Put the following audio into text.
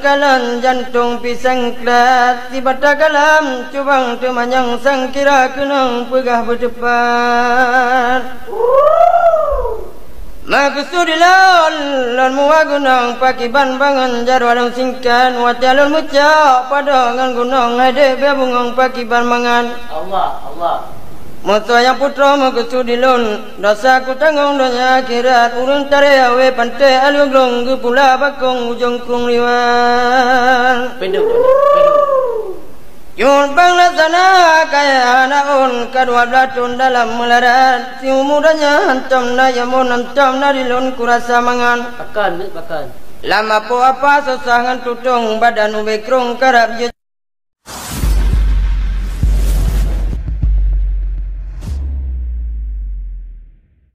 kalan jantung pisang kelat tiba kalam cubang temanyang sang kira kenang pegah berdepan maksudilon lon muagunang pakiban bangun jarwadang singkan wajalun muca pada ngan gunung hade bebungong pakiban mangan Allah Moto yang putra maksudilon dosa ku tanggung donya akhirat urun tare awe pantai aluglong ke pula bakong ujung kung liwan penduk yun bang lasana kaya naon kadua belatun dalam melarat si umudanya hantam na yamun hantam na dilon kurasa mangan pakan lama po apa sosangan tutung badan ubekrong karab